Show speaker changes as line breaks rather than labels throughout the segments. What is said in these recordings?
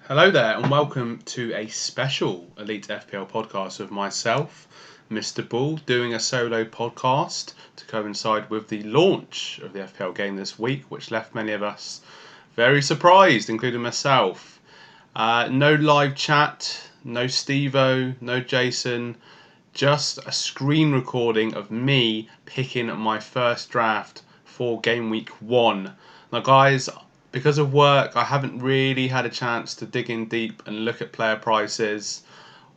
Hello there, and welcome to a special Elite FPL podcast with myself, Mr. Bull, doing a solo podcast to coincide with the launch of the FPL game this week, which left many of us very surprised, including myself. No live chat, no Stevo, no Jason, just a screen recording of me picking my first draft for game week 1. Now, guys, because of work, I haven't really had a chance to dig in deep and look at player prices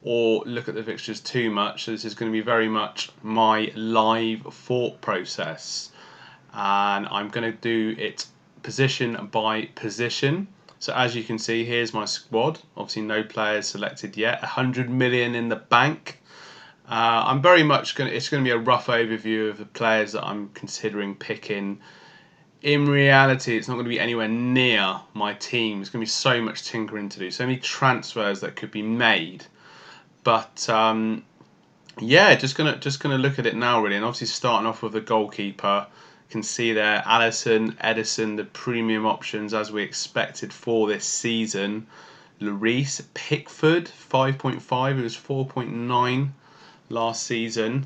or look at the fixtures too much. So this is going to be very much my live thought process. And I'm going to do it position by position. So as you can see, here's my squad. Obviously no players selected yet. 100 million in the bank. I'm very much it's going to be a rough overview of the players that I'm considering picking. In reality, it's not going to be anywhere near my team. There's going to be so much tinkering to do, so many transfers that could be made. But yeah, just gonna look at it now really, and obviously starting off with the goalkeeper. You can see there, Alisson, Edison, the premium options as we expected for this season. Lloris, Pickford, 5.5. It was 4.9 last season.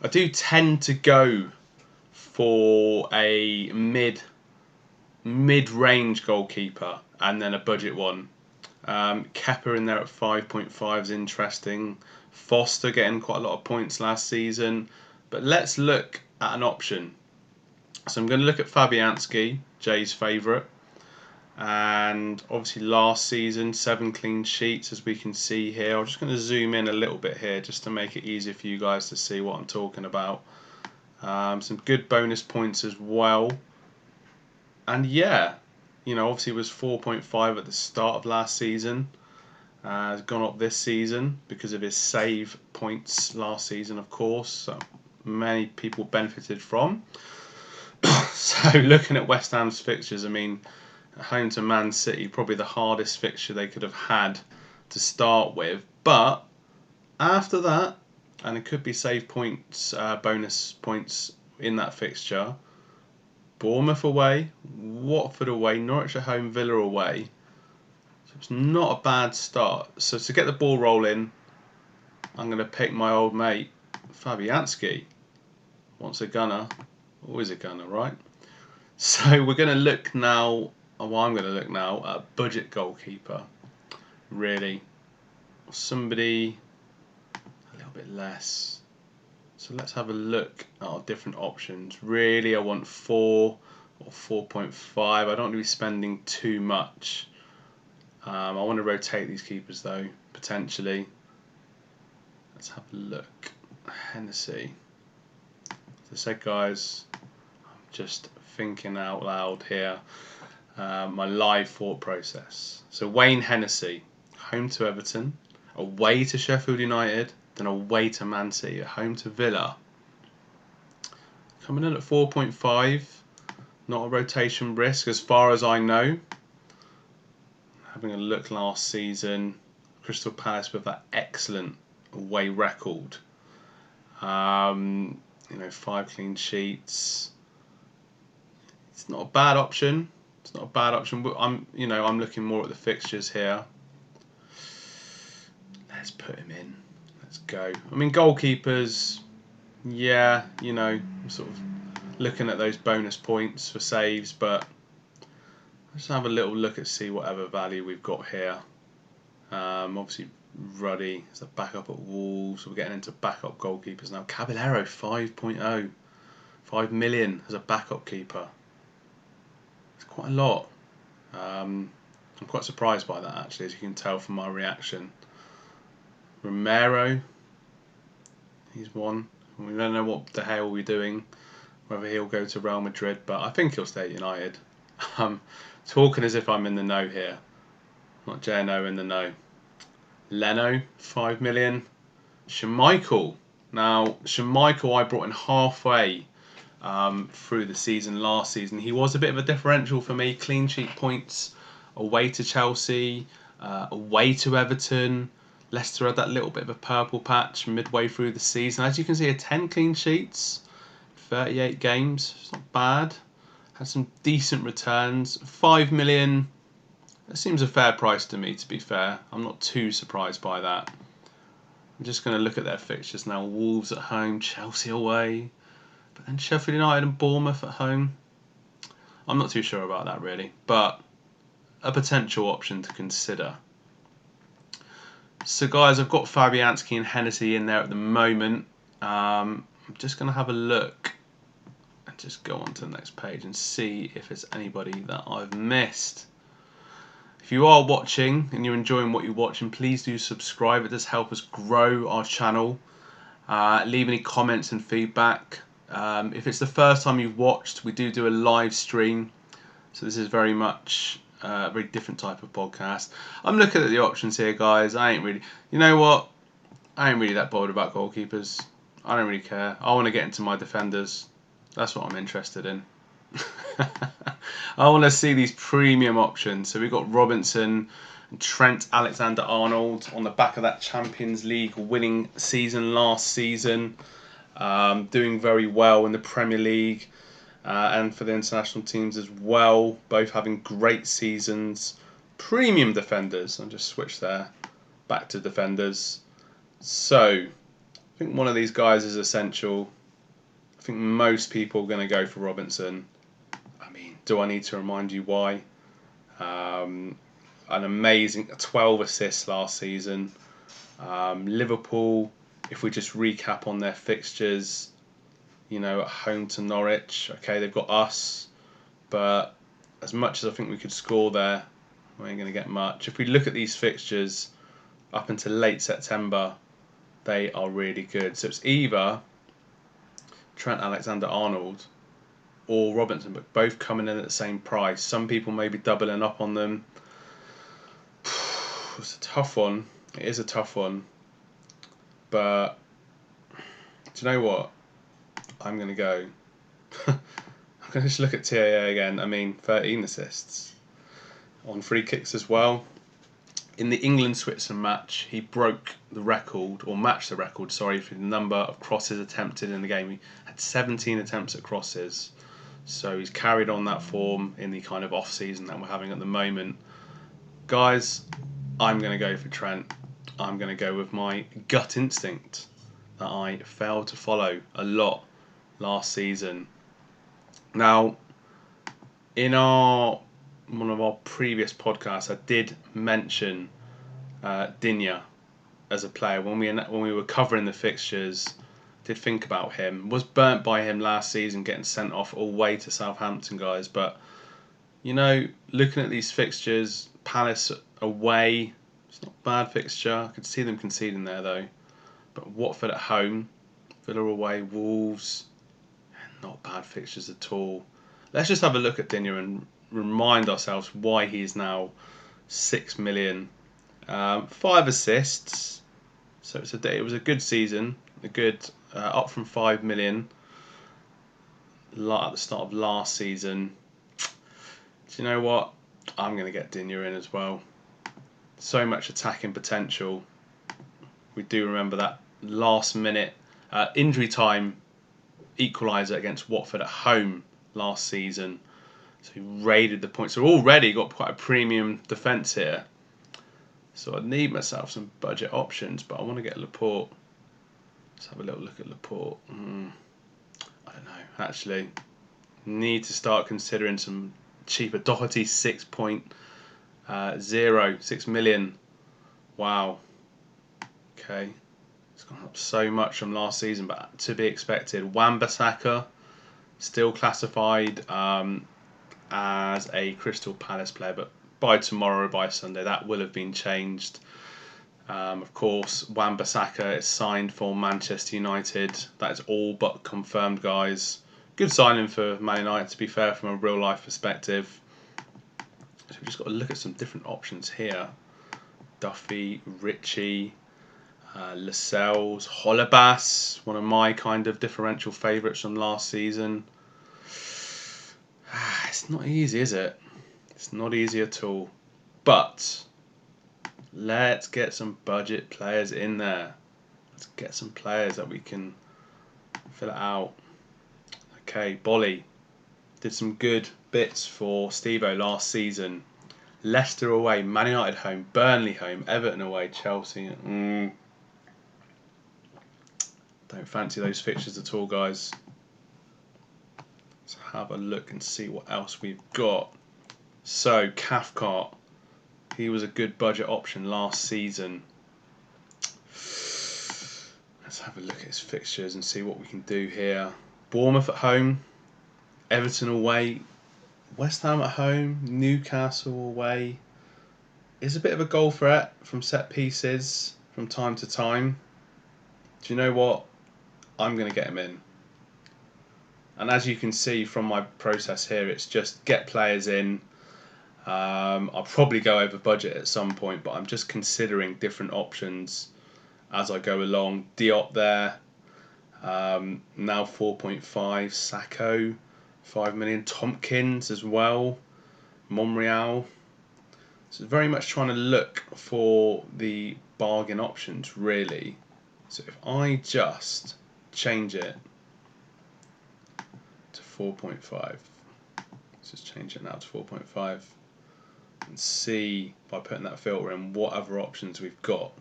I do tend to go for a mid-range goalkeeper and then a budget one. Kepa in there at 5.5 is interesting. Foster getting quite a lot of points last season. But let's look at an option. So I'm going to look at Fabianski, Jay's favourite. And obviously last season, 7 clean sheets as we can see here. I'm just going to zoom in a little bit here just to make it easier for you guys to see what I'm talking about. Some good bonus points as well. And yeah, obviously was 4.5 at the start of last season. Has gone up this season because of his save points last season, of course. So many people benefited from. So looking at West Ham's fixtures, I mean, home to Man City, probably the hardest fixture they could have had to start with. But after that, and it could be save points, bonus points in that fixture. Bournemouth away, Watford away, Norwich at home, Villa away. So it's not a bad start. So to get the ball rolling, I'm going to pick my old mate, Fabianski. Once a gunner, always a gunner, right? So we're going to look now, I'm going to look now at a budget goalkeeper. Really. Somebody a little bit less. So let's have a look at our different options. Really, I want 4 or 4.5. I don't want to be spending too much. I want to rotate these keepers though, potentially. Let's have a look. Hennessy. As I said, guys, I'm just thinking out loud here. My live thought process. So Wayne Hennessy, home to Everton, away to Sheffield United, then away to Man City, at home to Villa. Coming in at 4.5, not a rotation risk as far as I know. Having a look last season, Crystal Palace with that excellent away record. 5 clean sheets. It's not a bad option. It's not a bad option. I'm looking more at the fixtures here. Let's put him in. Let's go. I mean, goalkeepers, yeah, I'm sort of looking at those bonus points for saves, but let's have a little look at see whatever value we've got here. Obviously, Ruddy is a backup at Wolves. We're getting into backup goalkeepers now. Caballero, 5.0. 5 million as a backup keeper. It's quite a lot. I'm quite surprised by that, actually, as you can tell from my reaction. Romero, he's one. We don't know what the hell we're doing, whether he'll go to Real Madrid, but I think he'll stay at United. Talking as if I'm in the know here, not JNO in the know. Leno, 5 million. Schmeichel. Now, Schmeichel I brought in halfway through the season last season. He was a bit of a differential for me. Clean sheet points, away to Chelsea, away to Everton. Leicester had that little bit of a purple patch midway through the season. As you can see, 10 clean sheets, 38 games. It's not bad. Had some decent returns. 5 million. That seems a fair price to me, to be fair. I'm not too surprised by that. I'm just going to look at their fixtures now. Wolves at home, Chelsea away, but then Sheffield United and Bournemouth at home. I'm not too sure about that really, but a potential option to consider. So guys, I've got Fabianski and Hennessy in there at the moment. I'm just going to have a look and just go on to the next page and see if there's anybody that I've missed. If you are watching and you're enjoying what you're watching, please do subscribe. It does help us grow our channel. Leave any comments and feedback. If it's the first time you've watched, we do a live stream. So this is very much a very different type of podcast. I'm looking at the options here, guys. You know what? I ain't really that bothered about goalkeepers. I don't really care. I want to get into my defenders. That's what I'm interested in. I want to see these premium options. So we've got Robinson and Trent Alexander-Arnold on the back of that Champions League winning season last season. Doing very well in the Premier League and for the international teams as well. Both having great seasons. Premium defenders. I'll just switch there. Back to defenders. So I think one of these guys is essential. I think most people are going to go for Robinson. I mean, do I need to remind you why? An amazing 12 assists last season. Liverpool, if we just recap on their fixtures, you know, at home to Norwich. Okay, they've got us, but as much as I think we could score there, we ain't going to get much. If we look at these fixtures up until late September, they are really good. So it's either Trent Alexander-Arnold or Robinson, but both coming in at the same price. Some people may be doubling up on them. It's a tough one. It is a tough one. But do you know what? I'm going to go. I'm going to just look at TAA again. I mean, 13 assists on free kicks as well. In the England-Switzerland match, he broke the record, or matched the record, sorry, for the number of crosses attempted in the game. He had 17 attempts at crosses. So he's carried on that form in the kind of off-season that we're having at the moment. Guys, I'm going to go for Trent. I'm going to go with my gut instinct that I failed to follow a lot last season. Now, in one of our previous podcasts, I did mention Digne as a player when we were covering the fixtures. Did think about him. Was burnt by him last season, getting sent off all the way to Southampton, guys. But you know, looking at these fixtures, Palace away, it's not a bad fixture. I could see them conceding there though. But Watford at home, Villa away, Wolves, not bad fixtures at all. Let's just have a look at Digne and remind ourselves why he's now 6 million. 5 assists. So it was a good season. Up from 5 million at the start of last season. Do you know what? I'm going to get Digne in as well. So much attacking potential. We do remember that last minute injury time equaliser against Watford at home last season. So he raided the points. So already got quite a premium defence here. So I need myself some budget options, but I want to get Laporte. Let's have a little look at Laporte. I don't know. Actually, need to start considering some cheaper. Doherty 6 million. Wow. Okay. It's gone up so much from last season, but to be expected. Wan-Bissaka still classified as a Crystal Palace player, but by tomorrow, by Sunday, that will have been changed. Of course, Wan-Bissaka is signed for Manchester United. That is all but confirmed, guys. Good signing for Man United, to be fair, from a real-life perspective. So we've just got to look at some different options here. Duffy, Ritchie, Lascelles, Holebas, one of my kind of differential favourites from last season. It's not easy, is it? It's not easy at all. But let's get some budget players in there. Let's get some players that we can fill it out. Okay, Bolly did some good bits for Stevo last season. Leicester away, Man United home, Burnley home, Everton away, Chelsea. Don't fancy those fixtures at all, guys. Let's have a look and see what else we've got. So, Cathcart. He was a good budget option last season. Let's have a look at his fixtures and see what we can do here. Bournemouth at home, Everton away, West Ham at home, Newcastle away. Is a bit of a goal threat from set pieces from time to time. Do you know what? I'm going to get him in. And as you can see from my process here, it's just get players in. I'll probably go over budget at some point, but I'm just considering different options as I go along. Diop there, now 4.5. Sacco, 5 million. Tompkins as well. Monreal. So very much trying to look for the bargain options, really. So if I just change it to 4.5, let's just change it now to 4.5 and see by putting that filter in what other options we've got.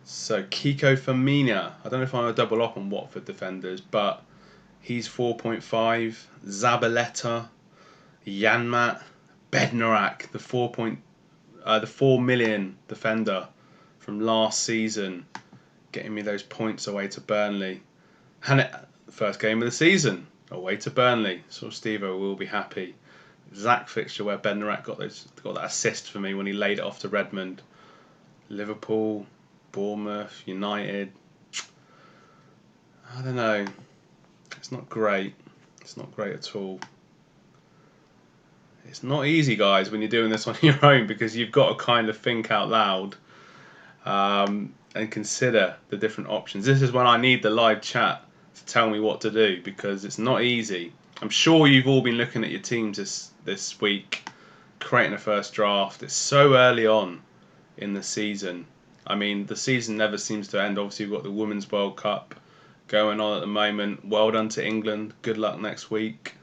So Kiko Firmino, I don't know if I'm going to double up on Watford defenders, but he's 4.5. Zabaleta, Janmat, Bednarak, the 4 million defender from last season, getting me those points away to Burnley. And first game of the season, away to Burnley. So Steve-O will be happy. Exact fixture where Bednarak got that assist for me when he laid it off to Redmond. Liverpool, Bournemouth, United. I don't know. It's not great. It's not great at all. It's not easy, guys, when you're doing this on your own, because you've got to kind of think out loud and consider the different options. This is when I need the live chat to tell me what to do, because it's not easy. I'm sure you've all been looking at your teams this week, creating a first draft. It's so early on in the season. I mean, the season never seems to end. Obviously, we've got the Women's World Cup going on at the moment. Well done to England. Good luck next week.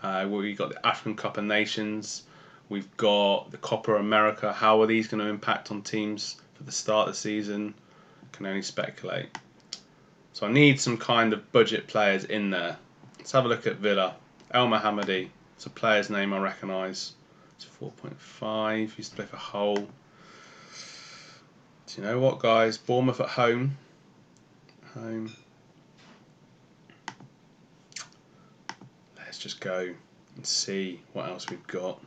We've got the African Cup of Nations. We've got the Copa America. How are these going to impact on teams for the start of the season? Can only speculate. So I need some kind of budget players in there. Let's have a look at Villa. El Mohammadi. It's a player's name I recognise. It's 4.5. Used to play for Hull. Do you know what, guys? Bournemouth at home. Let's just go and see what else we've got.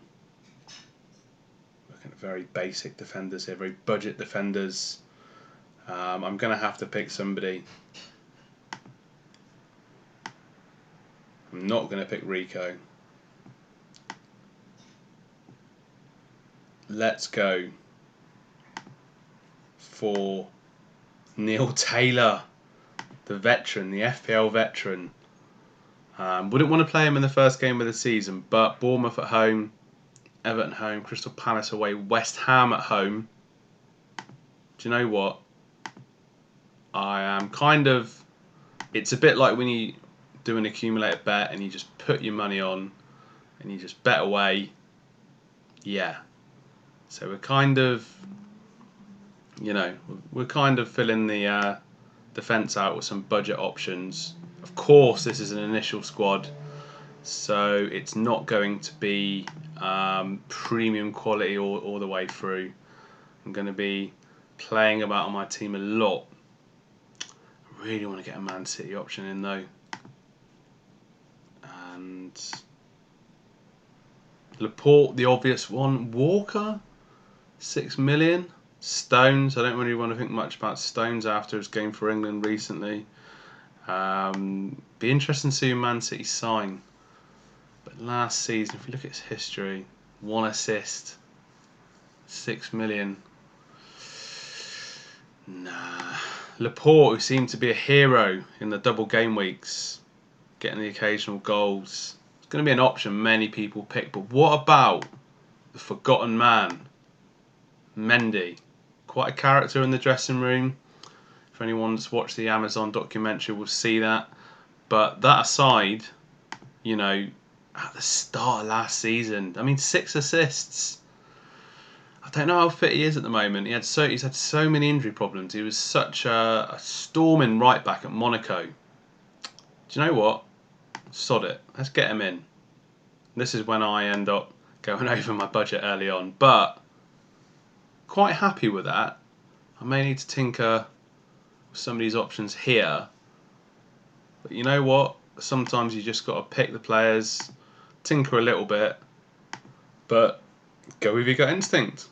Looking at very basic defenders here, very budget defenders. I'm going to have to pick somebody. I'm not going to pick Rico. Let's go for Neil Taylor, the veteran, the FPL veteran. Wouldn't want to play him in the first game of the season, but Bournemouth at home, Everton home, Crystal Palace away, West Ham at home. Do you know what? I am kind of... It's a bit like when you do an accumulated bet and you just put your money on and you just bet away. Yeah. So we're kind of... we're kind of filling the defence out with some budget options. Of course, this is an initial squad, so it's not going to be premium quality all the way through. I'm going to be playing about on my team a lot. I really want to get a Man City option in though. And Laporte, the obvious one. Walker, 6 million. Stones, I don't really want to think much about Stones after his game for England recently. Be interesting to see who Man City sign. But last season, if you look at his history, 1 assist, 6 million. Nah. Laporte, who seemed to be a hero in the double game weeks, getting the occasional goals. It's going to be an option many people pick. But what about the forgotten man, Mendy? Quite a character in the dressing room. If anyone's watched the Amazon documentary will see that. But that aside, at the start of last season, I mean, 6 assists. I don't know how fit he is at the moment. He's had so many injury problems. He was such a storming right back at Monaco. Do you know what? Sod it. Let's get him in. This is when I end up going over my budget early on, but quite happy with that. I may need to tinker with some of these options here, but you know what? Sometimes you just got to pick the players, tinker a little bit, but go with your gut instinct.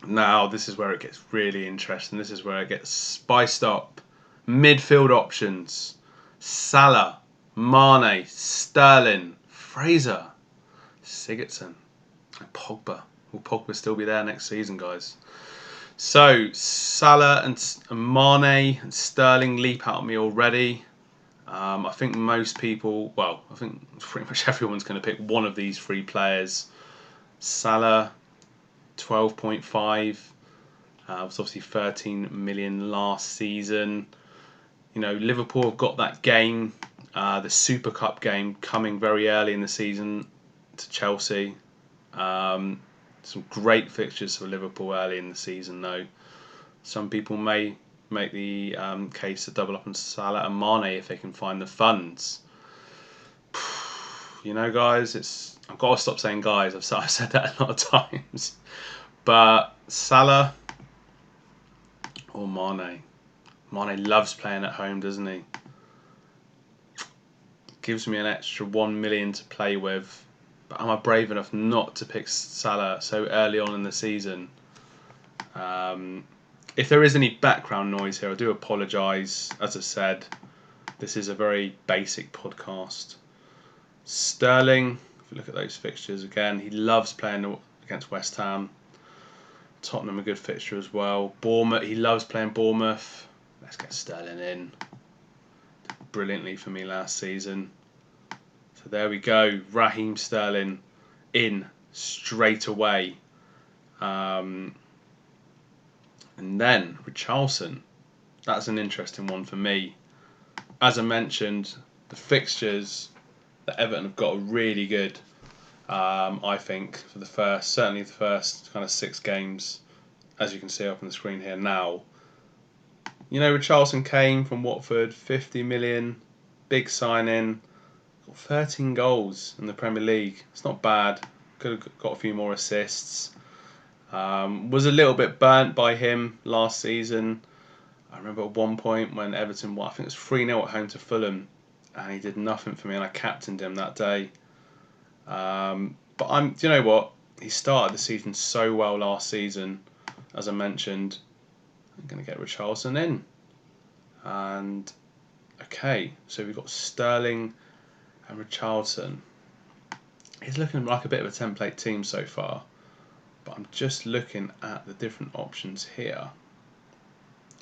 Now, this is where it gets really interesting. This is where it gets spiced up. Midfield options. Salah, Mane, Sterling, Fraser, Sigurdsson, and Pogba. Will Pogba still be there next season, guys? So, Salah and Mane and Sterling leap out at me already. I think most people, well, I think pretty much everyone's going to pick one of these three players. Salah, 12.5. Was obviously 13 million last season. You know, Liverpool have got that game, the Super Cup game, coming very early in the season to Chelsea. Some great fixtures for Liverpool early in the season, though. Some people may make the case to double up on Salah and Mane if they can find the funds. You know, guys, I've got to stop saying guys. I've said that a lot of times. But Salah or Mane? Mane loves playing at home, doesn't he? Gives me an extra 1 million to play with. But am I brave enough not to pick Salah so early on in the season? If there is any background noise here, I do apologise. As I said, this is a very basic podcast. Sterling, if you look at those fixtures again, he loves playing against West Ham. Tottenham a good fixture as well. Bournemouth, he loves playing Bournemouth. Let's get Sterling in. Did brilliantly for me last season. So there we go. Raheem Sterling in straight away. And then Richarlison. That's an interesting one for me. As I mentioned, the fixtures that Everton have got are really good. I think for certainly the first kind of 6 games, as you can see up on the screen here now. You know, Richarlison came from Watford, 50 million, big signing, got 13 goals in the Premier League. It's not bad. Could have got a few more assists. Was a little bit burnt by him last season. I remember at one point when Everton won, I think it was 3-0 at home to Fulham, and he did nothing for me, and I captained him that day. But do you know what? He started the season so well last season, as I mentioned. I'm going to get Richarlison in. And, okay, so we've got Sterling and Richarlison. He's looking like a bit of a template team so far. But I'm just looking at the different options here.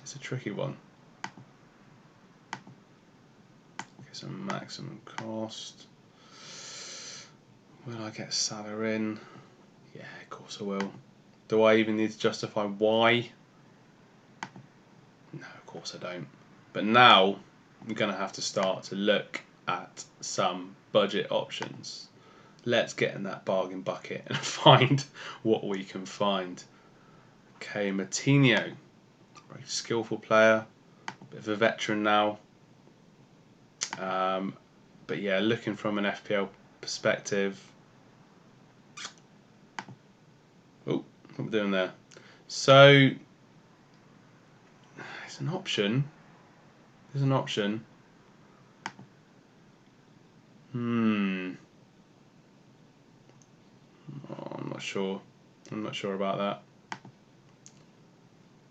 It's a tricky one. Okay, so maximum cost. Will I get Salah in? Yeah, of course I will. Do I even need to justify why? No, of course I don't. But now I'm going to have to start to look at some budget options. Let's get in that bargain bucket and find what we can find. Okay, Martinho. Very skillful player. Bit of a veteran now. But yeah, looking from an FPL perspective. Oh, what we're doing there. So, it's an option. There's an option. Oh, I'm not sure. I'm not sure about that.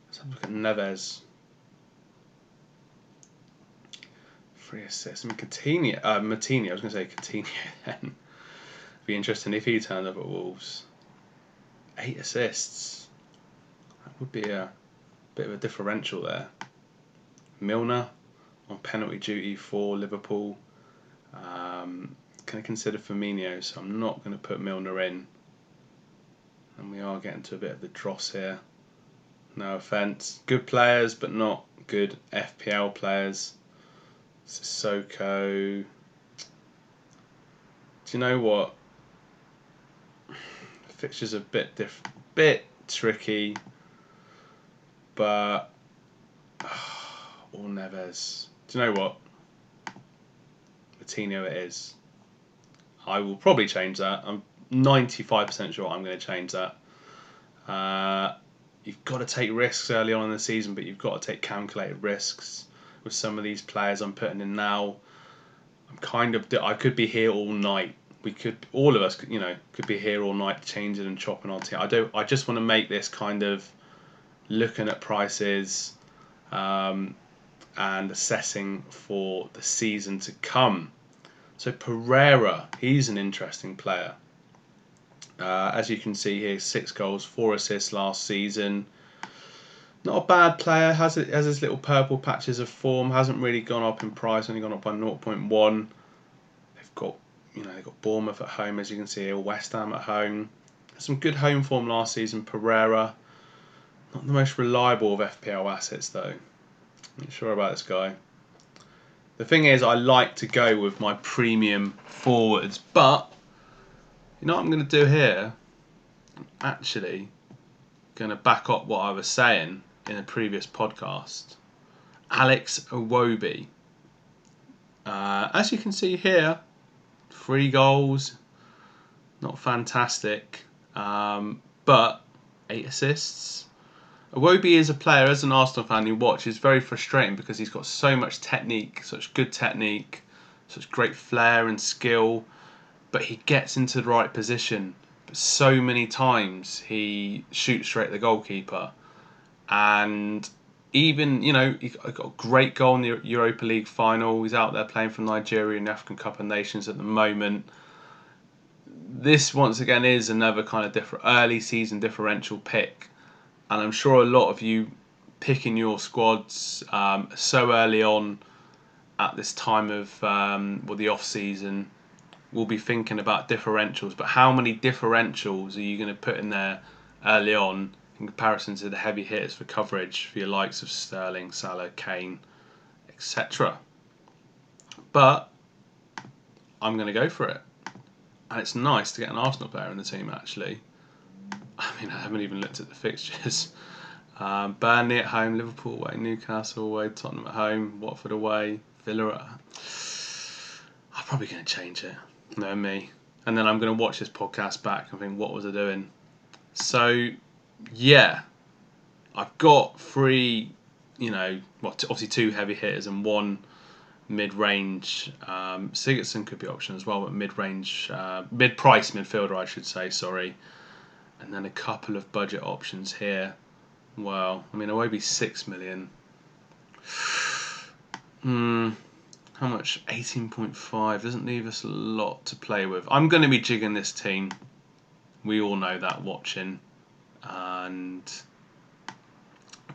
Let's have a look at Neves. 3 assists. I mean, Martinho. I was going to say Coutinho then. Be interesting if he turned up at Wolves. 8 assists. That would be a bit of a differential there. Milner on penalty duty for Liverpool. Can I consider Firmino, so I'm not going to put Milner in. And we are getting to a bit of the dross here. No offence. Good players, but not good FPL players. Sissoko. Do you know what? The fixture's a bit tricky. But or Neves. Do you know what? Coutinho it is. I will probably change that. I'm 95% sure I'm going to change that. You've got to take risks early on in the season, but you've got to take calculated risks with some of these players I'm putting in now. I could be here all night. All of us, could be here all night changing and chopping on team. I just want to make this kind of looking at prices and assessing for the season to come. So Pereira, he's an interesting player. As you can see here, 6 goals, 4 assists last season. Not a bad player. Has his little purple patches of form. Hasn't really gone up in price. Only gone up by 0.1. They've got Bournemouth at home, as you can see here. West Ham at home. Some good home form last season. Pereira, not the most reliable of FPL assets though. Not sure about this guy. The thing is, I like to go with my premium forwards, but you know what I'm going to do here? I'm actually going to back up what I was saying in a previous podcast. Alex Iwobi. As you can see here, 3 goals, not fantastic, but 8 assists. Iwobi is a player, as an Arsenal fan, you watch, is very frustrating because he's got so much technique, such good technique, such great flair and skill, but he gets into the right position. But so many times he shoots straight at the goalkeeper. And even, he got a great goal in the Europa League final. He's out there playing for Nigeria in the African Cup of Nations at the moment. This, once again, is another kind of early season differential pick. And I'm sure a lot of you picking your squads so early on at this time of the off season will be thinking about differentials. But how many differentials are you going to put in there early on in comparison to the heavy hitters for coverage for your likes of Sterling, Salah, Kane, etc.? But I'm going to go for it. And it's nice to get an Arsenal player in the team, actually. I mean, I haven't even looked at the fixtures. Burnley at home, Liverpool away, Newcastle away, Tottenham at home, Watford away, Villa at home. I'm probably going to change it. No, me. And then I'm going to watch this podcast back and think, what was I doing? So, yeah. I've got 3, obviously 2 heavy hitters and 1 mid-range. Sigurdsson could be option as well, but mid-range, mid-price midfielder, I should say, sorry. And then a couple of budget options here. Well, I mean, it won't be 6 million. How much? 18.5 doesn't leave us a lot to play with. I'm going to be jigging this team. We all know that watching. But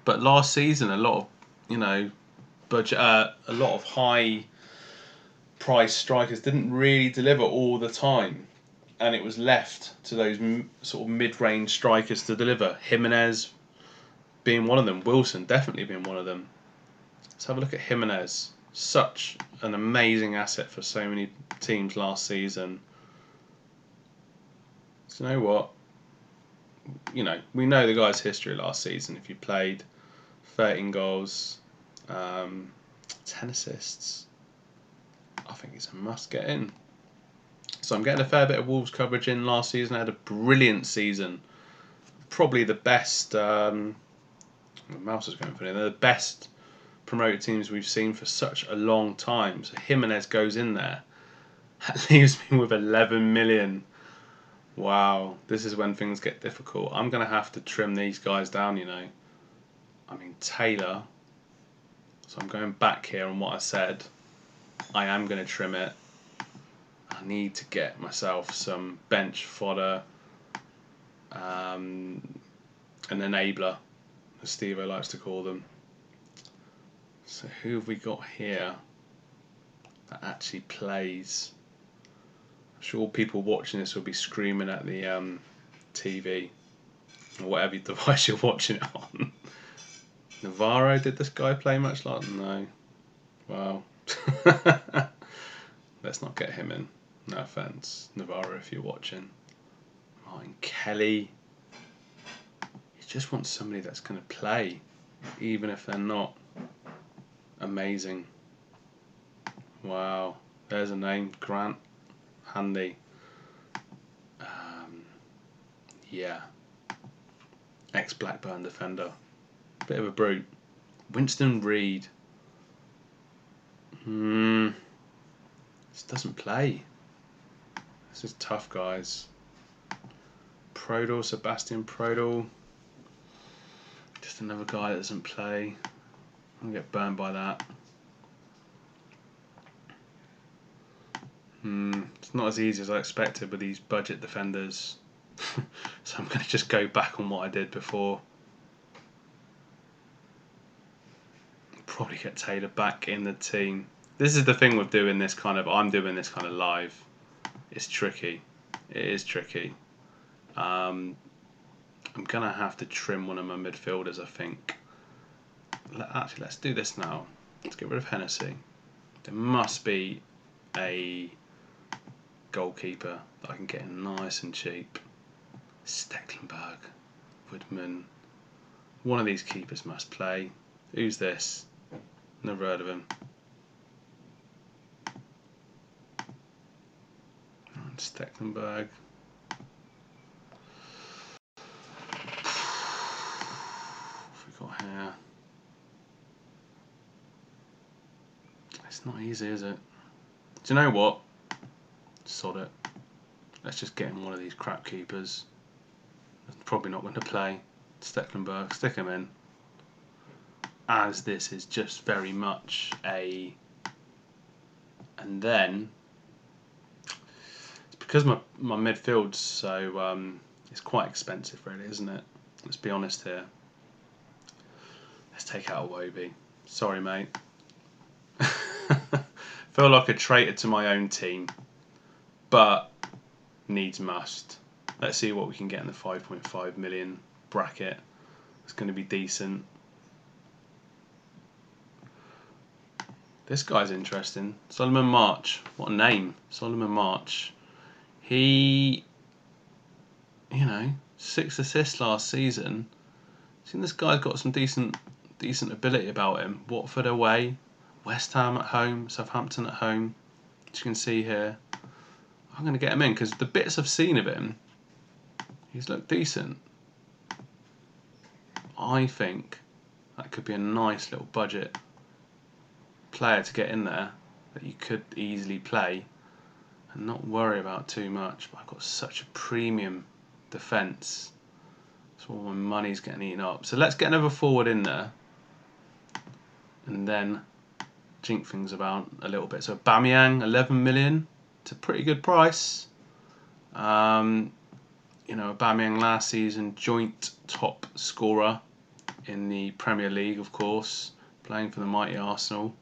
last season, a lot of, budget, a lot of high price strikers didn't really deliver all the time. And it was left to those sort of mid-range strikers to deliver. Jimenez being one of them. Wilson definitely being one of them. Let's have a look at Jimenez. Such an amazing asset for so many teams last season. So you know what? We know the guy's history last season. If you played 13 goals, 10 assists, I think he's a must get in. So I'm getting a fair bit of Wolves coverage in last season. I had a brilliant season. Probably the best... the mouse is going funny. They're the best promoted teams we've seen for such a long time. So Jimenez goes in there. That leaves me with 11 million. Wow. This is when things get difficult. I'm going to have to trim these guys down, I mean, Taylor. So I'm going back here on what I said. I am going to trim it. I need to get myself some bench fodder, an enabler, as Steve-O likes to call them. So who have we got here that actually plays? I'm sure people watching this will be screaming at the TV or whatever device you're watching it on. Navarro, did this guy play much? No. Wow. Let's not get him in. No offence, Navarro, if you're watching. Martin Kelly. just want somebody that's going to play, even if they're not amazing. Wow, there's a name, Grant, handy. Yeah, ex-Blackburn defender, bit of a brute. Winston Reid. This doesn't play. This is tough, guys. Prodal, Sebastian Prodal. Just another guy that doesn't play. I'm gonna get burned by that. It's not as easy as I expected with these budget defenders. So I'm gonna just go back on what I did before. Probably get Taylor back in the team. This is the thing with doing this kind of. I'm doing this kind of live. It's tricky. It is tricky. I'm gonna have to trim one of my midfielders, I think. Actually, let's do this now. Let's get rid of Hennessy. There must be a goalkeeper that I can get in nice and cheap. Stecklenburg, Woodman. One of these keepers must play. Who's this? Never heard of him. Stecklenburg. What have we got here? It's not easy, is it? Do you know what? Sod it. Let's just get in one of these crap keepers. Probably not going to play. Stecklenburg, stick him in. As this is just very much a... And then... It's because my midfield's so... it's quite expensive really, isn't it? Let's be honest here. Let's take out Iwobi. Sorry, mate. Feel like a traitor to my own team. But needs must. Let's see what we can get in the 5.5 million bracket. It's going to be decent. This guy's interesting. Solomon March. What a name. Solomon March. He, 6 assists last season. I think this guy's got some decent ability about him. Watford away, West Ham at home, Southampton at home. As you can see here. I'm going to get him in because the bits I've seen of him, he's looked decent. I think that could be a nice little budget player to get in there that you could easily play and not worry about too much. But I've got such a premium defence, so all my money's getting eaten up. So let's get another forward in there and then jink things about a little bit. So Aubameyang, 11 million. It's a pretty good price. Aubameyang last season joint top scorer in the Premier League, of course, playing for the mighty Arsenal.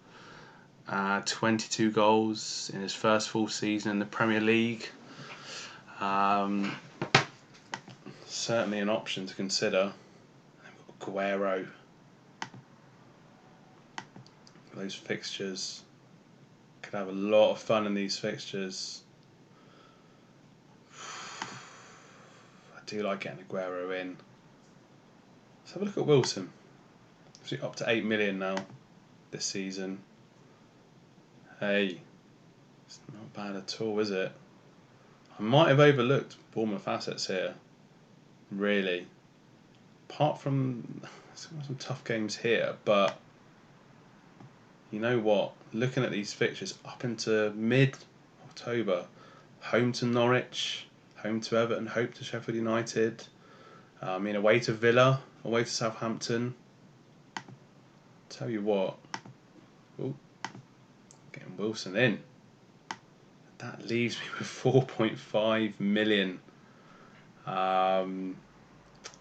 22 goals in his first full season in the Premier League. Certainly an option to consider. We've got Aguero. Those fixtures. Could have a lot of fun in these fixtures. I do like getting Aguero in. Let's have a look at Wilson. Actually up to 8 million now this season. Hey, it's not bad at all, is it? I might have overlooked Bournemouth assets here. Really. Apart from some tough games here, but you know what? Looking at these fixtures up into mid-October, home to Norwich, home to Everton, home to Sheffield United, away to Villa, away to Southampton. Tell you what, getting Wilson in. That leaves me with 4.5 million.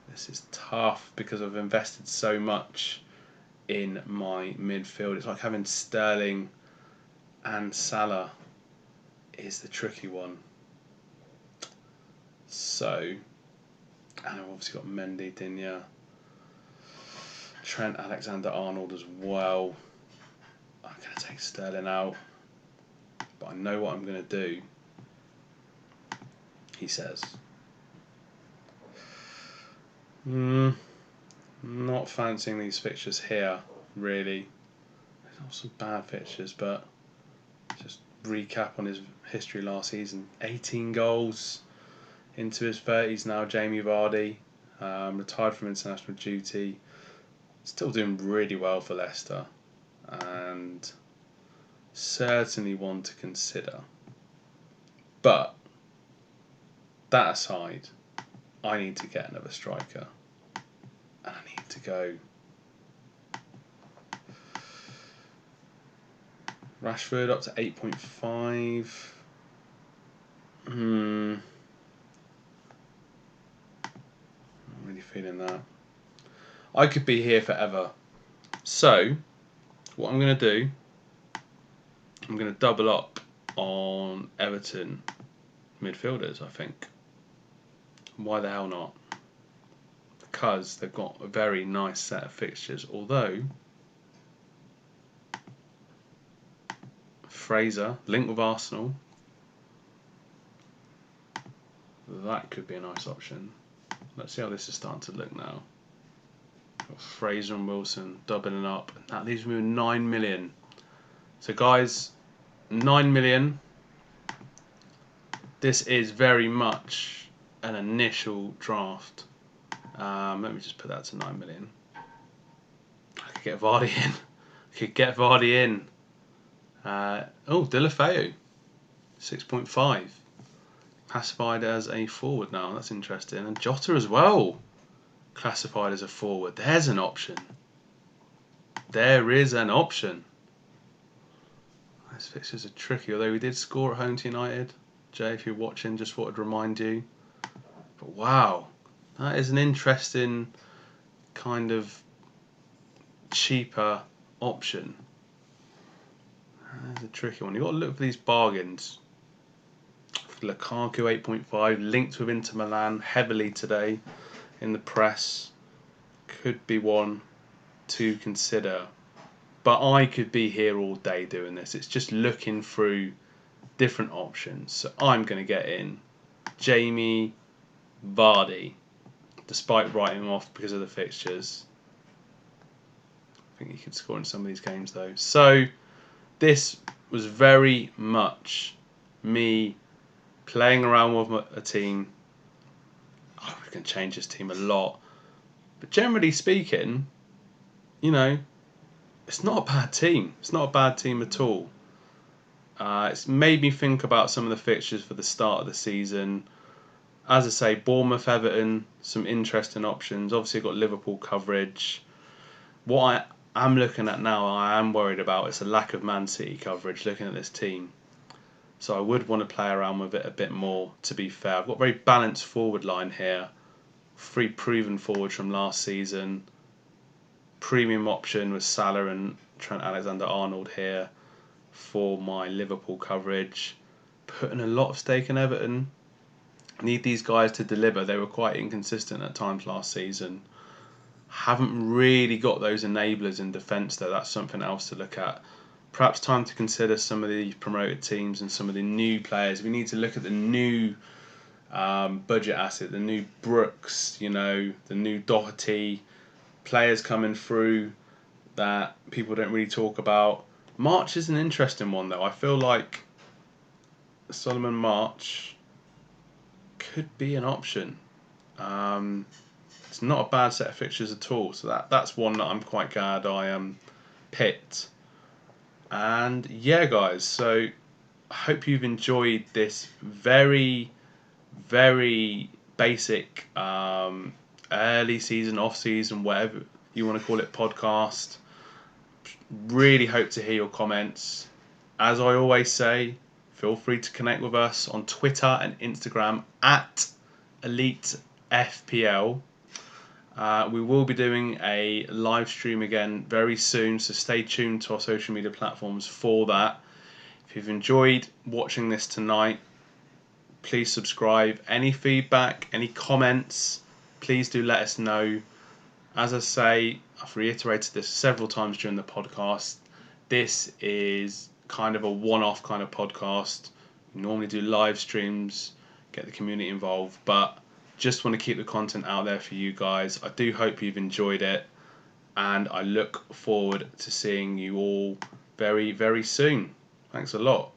This is tough because I've invested so much in my midfield. It's like having Sterling and Salah is the tricky one. So, and I've obviously got Mendy, Digne, Trent Alexander-Arnold as well. I'm going to take Sterling out, but I know what I'm going to do. He says. not fancying these fixtures here, really. There's not some bad fixtures, but just recap on his history last season. 18 goals into his 30s now, Jamie Vardy. Retired from international duty. Still doing really well for Leicester. And certainly one to consider. But that aside, I need to get another striker. And I need to go Rashford up to 8.5. I'm really feeling that. I could be here forever. So, what I'm going to do, I'm going to double up on Everton midfielders, I think. Why the hell not? Because they've got a very nice set of fixtures. Although, Fraser, linked with Arsenal, that could be a nice option. Let's see how this is starting to look now. Got Fraser and Wilson doubling up. That leaves me with 9 million. So guys, 9 million. This is very much an initial draft. Let me just put that to 9 million. I could get Vardy in. Deulofeu, 6.5. Classified as a forward now. That's interesting. And Jota as well, classified as a forward. There's an option. There is an option. These fixtures are tricky, although we did score at home to United. Jay, if you're watching, just thought I'd remind you. But wow, that is an interesting kind of cheaper option. That's a tricky one. You've got to look for these bargains. Lukaku 8.5, linked with Inter Milan heavily today in the press. Could be one to consider. But I could be here all day doing this. It's just looking through different options. So I'm going to get in Jamie Vardy, despite writing him off because of the fixtures. I think he could score in some of these games though. So this was very much me playing around with a team. I can change this team a lot. But generally speaking, it's not a bad team. It's not a bad team at all. It's made me think about some of the fixtures for the start of the season. As I say, Bournemouth, Everton, some interesting options. Obviously, I've got Liverpool coverage. What I am looking at now, I am worried about, is a lack of Man City coverage, looking at this team. So I would want to play around with it a bit more, to be fair. I've got a very balanced forward line here. 3 proven forwards from last season. Premium option with Salah and Trent Alexander-Arnold here for my Liverpool coverage. Putting a lot of stake in Everton. Need these guys to deliver. They were quite inconsistent at times last season. Haven't really got those enablers in defence though. That's something else to look at. Perhaps time to consider some of the promoted teams and some of the new players. We need to look at the new budget asset, the new Brooks, the new Doherty, players coming through that people don't really talk about. March is an interesting one though. I feel like Solomon March could be an option. It's not a bad set of fixtures at all. So that's one that I'm quite glad I picked. And yeah, guys, so I hope you've enjoyed this very, very basic early season, off season, whatever you want to call it, podcast. Really hope to hear your comments. As I always say, feel free to connect with us on Twitter and Instagram at Elite FPL. We will be doing a live stream again very soon, so stay tuned to our social media platforms for that. If you've enjoyed watching this tonight, please subscribe. Any feedback, any comments, please do let us know. As I say, I've reiterated this several times during the podcast. This is kind of a one-off kind of podcast. We normally do live streams, get the community involved, but just want to keep the content out there for you guys. I do hope you've enjoyed it. and I look forward to seeing you all very, very soon. Thanks a lot.